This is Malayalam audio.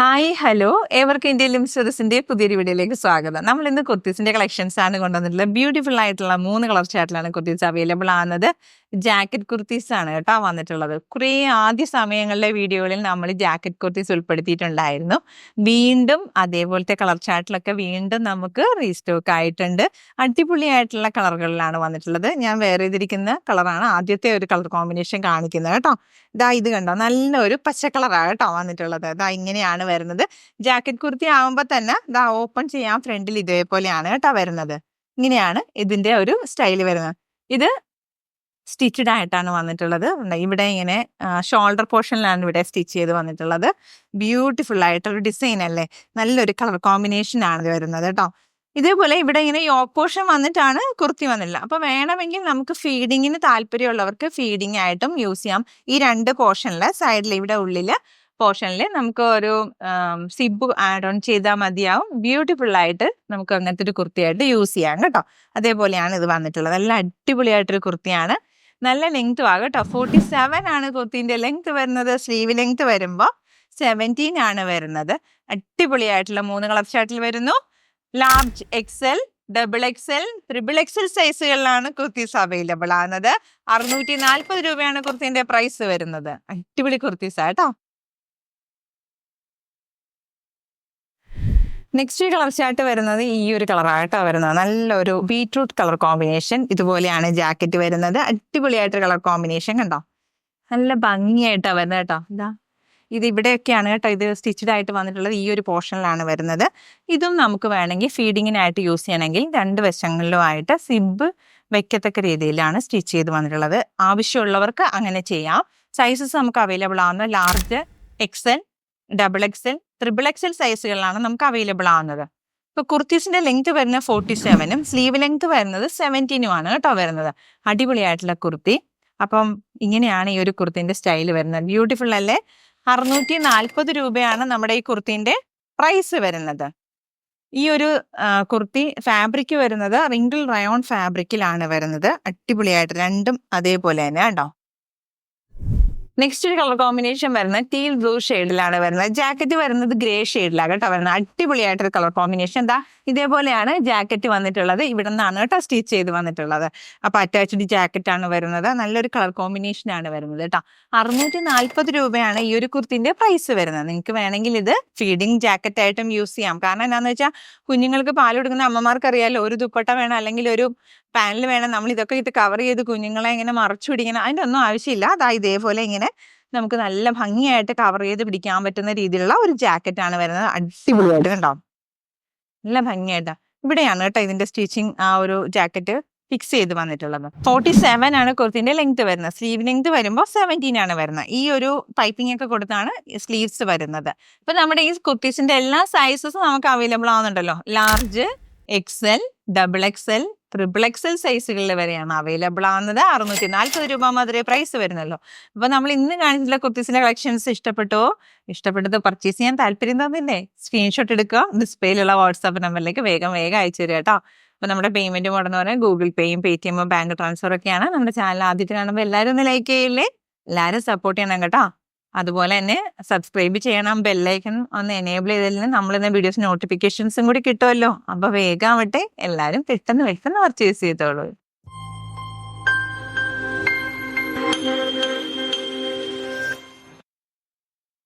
ഹായ് ഹലോ ഏവർക്കും ഇന്ത്യൻ ലിംസ്റ്റേഴ്സിന്റെ പുതിയൊരു വീഡിയോയിലേക്ക് സ്വാഗതം. നമ്മൾ ഇന്ന് കുർത്തീസിന്റെ കളക്ഷൻസ് ആണ് കൊണ്ടുവന്നിട്ടുള്ളത്. ബ്യൂട്ടിഫുൾ ആയിട്ടുള്ള 3 കളർ ചാർട്ടിലാണ് കുർത്തീസ് അവൈലബിൾ ആകുന്നത്. ജാക്കറ്റ് കുർത്തീസ് ആണ് കേട്ടോ വന്നിട്ടുള്ളത്. കുറേ ആദ്യ സമയങ്ങളിലെ വീഡിയോകളിൽ നമ്മൾ ജാക്കറ്റ് കുർത്തീസ് ഉൾപ്പെടുത്തിയിട്ടുണ്ടായിരുന്നു. വീണ്ടും അതേപോലത്തെ കളർ ചാർട്ടിലൊക്കെ വീണ്ടും നമുക്ക് റീസ്റ്റോക്ക് ആയിട്ടുണ്ട്. അടിപൊളിയായിട്ടുള്ള കളറുകളിലാണ് വന്നിട്ടുള്ളത്. ഞാൻ വേറെ ചെയ്തിരിക്കുന്ന കളറാണ് ആദ്യത്തെ ഒരു കളർ കോമ്പിനേഷൻ കാണിക്കുന്നത് കേട്ടോ. ഇത് കണ്ടോ, നല്ലൊരു പച്ച കളറാണ് കേട്ടോ വന്നിട്ടുള്ളത്. ഇങ്ങനെയാണ് വരുന്നത്. ജാക്കറ്റ് കുർത്തി ആവുമ്പോൾ തന്നെ ഓപ്പൺ ചെയ്യാൻ ഫ്രണ്ടിൽ ഇതേപോലെയാണ് കേട്ടോ വരുന്നത്. ഇങ്ങനെയാണ് ഇതിന്റെ ഒരു സ്റ്റൈൽ വരുന്നത്. ഇത് സ്റ്റിച്ചഡ് ആയിട്ടാണ് വന്നിട്ടുള്ളത്. ഇവിടെ ഇങ്ങനെ ഷോൾഡർ പോർഷനിലാണ് ഇവിടെ സ്റ്റിച്ച് ചെയ്ത് വന്നിട്ടുള്ളത്. ബ്യൂട്ടിഫുൾ ആയിട്ടൊരു ഡിസൈൻ അല്ലേ, നല്ലൊരു കളർ കോമ്പിനേഷൻ ആണ് വരുന്നത് കേട്ടോ. ഇതേപോലെ ഇവിടെ ഇങ്ങനെ യോക്ക് പോർഷൻ വന്നിട്ടാണ് കുർത്തി വന്നിട്ടുള്ളത്. അപ്പൊ വേണമെങ്കിൽ നമുക്ക് ഫീഡിങ്ങിന് താല്പര്യമുള്ളവർക്ക് ഫീഡിങ് ആയിട്ടും യൂസ് ചെയ്യാം. ഈ രണ്ട് പോർഷനില് സൈഡിൽ ഇവിടെ ഉള്ളില് പോർഷനിൽ നമുക്ക് ഒരു സിബ് ആഡ് ഓൺ ചെയ്താൽ മതിയാവും. ബ്യൂട്ടിഫുൾ ആയിട്ട് നമുക്ക് അങ്ങനത്തെ ഒരു കുർത്തിയായിട്ട് യൂസ് ചെയ്യാം കേട്ടോ. അതേപോലെയാണ് ഇത് വന്നിട്ടുള്ളത്. നല്ല അടിപൊളിയായിട്ടൊരു കുർത്തിയാണ്. നല്ല ലെങ്ത് ആകും കേട്ടോ. 47 ആണ് കുർത്തിന്റെ ലെങ്ത് വരുന്നത്. സ്ലീവ് ലെങ്ത് വരുമ്പോൾ 17 ആണ് വരുന്നത്. അടിപൊളിയായിട്ടുള്ള 3 കളർ ചാർട്ടിൽ വരുന്നു. Large XL, double XL, triple XL സൈസുകളിലാണ് കുർത്തീസ് അവൈലബിൾ ആകുന്നത്. 640 രൂപയാണ് കുർത്തിന്റെ പ്രൈസ് വരുന്നത്. അടിപൊളി കുർത്തീസ് ആട്ടോ. നെക്സ്റ്റ് കളർ ചാർട്ട് വരുന്നത് ഈ ഒരു കളറായിട്ടോ വരുന്നത്. നല്ലൊരു ബീട്രൂട്ട് കളർ കോമ്പിനേഷൻ. ഇതുപോലെയാണ് ജാക്കറ്റ് വരുന്നത്. അടിപൊളിയായിട്ടൊരു കളർ കോമ്പിനേഷൻ കണ്ടോ, നല്ല ഭംഗിയായിട്ടാണ് വരുന്നത് കേട്ടോ. ഇത് ഇവിടെയൊക്കെയാണ് കേട്ടോ ഇത് സ്റ്റിച്ചഡ് ആയിട്ട് വന്നിട്ടുള്ളത്. ഈ ഒരു പോർഷനിലാണ് വരുന്നത്. ഇതും നമുക്ക് വേണമെങ്കിൽ ഫീഡിങ്ങിനായിട്ട് യൂസ് ചെയ്യണമെങ്കിൽ രണ്ട് വശങ്ങളിലും ആയിട്ട് സിബ് വെക്കത്തക്ക രീതിയിലാണ് സ്റ്റിച്ച് ചെയ്ത് വന്നിട്ടുള്ളത്. ആവശ്യമുള്ളവർക്ക് അങ്ങനെ ചെയ്യാം. സൈസസ് നമുക്ക് അവൈലബിൾ ആവുന്ന large XL, double XL, triple XL സൈസുകളിലാണ് നമുക്ക് അവൈലബിൾ ആവുന്നത്. ഇപ്പൊ കുർത്തീസിന്റെ ലെങ്ത് വരുന്നത് 47ഉം സ്ലീവ് ലെങ്ത് വരുന്നത് 17ഉം ആണ് കേട്ടോ വരുന്നത്. അടിപൊളിയായിട്ടുള്ള കുർത്തി. അപ്പം ഇങ്ങനെയാണ് ഈ ഒരു കുർത്തിന്റെ സ്റ്റൈൽ വരുന്നത്. ബ്യൂട്ടിഫുൾ അല്ലേ. 640 രൂപയാണ് നമ്മുടെ ഈ കുർത്തിന്റെ പ്രൈസ് വരുന്നത്. ഈ ഒരു കുർത്തി ഫാബ്രിക് വരുന്നത് റിങ്കിൾ റയോൺ ഫാബ്രിക്കിലാണ് വരുന്നത്. അടിപൊളിയായിട്ട് രണ്ടും അതേപോലെ തന്നെ കേട്ടോ. നെക്സ്റ്റ് ഒരു കളർ കോമ്പിനേഷൻ വരുന്നത് ടീൽ ബ്ലൂ ഷെയ്ഡിലാണ് വരുന്നത്. ജാക്കറ്റ് വരുന്നത് ഗ്രേ ഷെയ്ഡിലാണ് കേട്ടോ വരുന്നത്. അടിപൊളിയായിട്ടൊരു കളർ കോമ്പിനേഷൻ. ഇതേപോലെയാണ് ജാക്കറ്റ് വന്നിട്ടുള്ളത്. ഇവിടെ നിന്നാണ് കേട്ടോ സ്റ്റിച്ച് ചെയ്ത് വന്നിട്ടുള്ളത്. അപ്പൊ അറ്റാച്ച്ഡ് ജാക്കറ്റ് ആണ് വരുന്നത്. നല്ലൊരു കളർ കോമ്പിനേഷൻ ആണ് വരുന്നത് കേട്ടോ. 640 രൂപയാണ് ഈ ഒരു കുർത്തിന്റെ പ്രൈസ് വരുന്നത്. നിങ്ങൾക്ക് വേണമെങ്കിൽ ഇത് ഫീഡിങ് ജാക്കറ്റ് ആയിട്ടും യൂസ് ചെയ്യാം. കാരണം എന്താണെന്ന് വെച്ചാൽ കുഞ്ഞുങ്ങൾക്ക് പാൽ കൊടുക്കുന്ന അമ്മമാർക്ക് അറിയാലോ, ഒരു ദുപ്പട്ട വേണം അല്ലെങ്കിൽ ഒരു പാനൽ വേണം, നമ്മൾ ഇതൊക്കെ ഇത് കവർ ചെയ്ത് കുഞ്ഞുങ്ങളെ ഇങ്ങനെ മറച്ചു പിടിക്കണം, അതിൻ്റെ ഒന്നും ആവശ്യമില്ല. ഇതേപോലെ ഇങ്ങനെ നമുക്ക് നല്ല ഭംഗിയായിട്ട് കവർ ചെയ്ത് പിടിക്കാൻ പറ്റുന്ന രീതിയിലുള്ള ഒരു ജാക്കറ്റ് ആണ് വരുന്നത്. അടിപൊളിയായിട്ട് കണ്ടോ, നല്ല ഭംഗിയായിട്ട്. ഇവിടെയാണ് കേട്ടോ ഇതിന്റെ സ്റ്റിച്ചിങ് ആ ഒരു ജാക്കറ്റ് ഫിക്സ് ചെയ്ത് വന്നിട്ടുള്ളത്. 47 ആണ് കുർത്തിന്റെ ലെങ്ത് വരുന്നത്. സ്ലീവ് ലെങ്ത് വരുമ്പോൾ 17 ആണ് വരുന്നത്. ഈ ഒരു പൈപ്പിംഗ് ഒക്കെ കൊടുത്താണ് സ്ലീവ്സ് വരുന്നത്. ഇപ്പൊ നമ്മുടെ ഈ കുർത്തീസിന്റെ എല്ലാ സൈസസും നമുക്ക് അവൈലബിൾ ആവുന്നുണ്ടല്ലോ. Large XL, double XL, triple XL സൈസുകളിൽ വരെയാണ് അവൈലബിൾ ആവുന്നത്. 640 രൂപ മാത്രമേ പ്രൈസ് വരുന്നുള്ളൂ. അപ്പൊ നമ്മൾ ഇന്ന് കാണിച്ചിട്ടുള്ള കുർത്തീസിന്റെ കളക്ഷൻസ് ഇഷ്ടപ്പെട്ടത് പർച്ചേസ് ചെയ്യാൻ താല്പര്യം തന്നില്ലേ, സ്ക്രീൻഷോട്ട് എടുക്കുക. ഡിസ്പ്ലേയിലുള്ള വാട്സാപ്പ് നമ്പറിലേക്ക് വേഗം അയച്ചു തരിക കേട്ടോ. അപ്പൊ നമ്മുടെ പേയ്മെന്റ് മോഡ് എന്ന് പറയുന്നത് ഗൂഗിൾ പേയും പേടിഎമ്മും ബാങ്ക് ട്രാൻസ്ഫർ ഒക്കെയാണ്. നമ്മുടെ ചാനൽ ആദ്യത്തെ കാണുമ്പോൾ എല്ലാവരും ഒന്ന് ലൈക്ക് ചെയ്യില്ലേ, എല്ലാവരും സപ്പോർട്ട് ചെയ്യണം കേട്ടോ. അതുപോലെ തന്നെ സബ്സ്ക്രൈബ് ചെയ്യണം. ബെല്ലൈക്കൺ ഒന്ന് എനേബിൾ ചെയ്തതിൽ നമ്മളിന്ന് വീഡിയോസ് നോട്ടിഫിക്കേഷൻസും കൂടി കിട്ടുമല്ലോ. അപ്പൊ വേഗം ആവട്ടെ, എല്ലാവരും പെട്ടെന്ന് പർച്ചേസ് ചെയ്തോളൂ.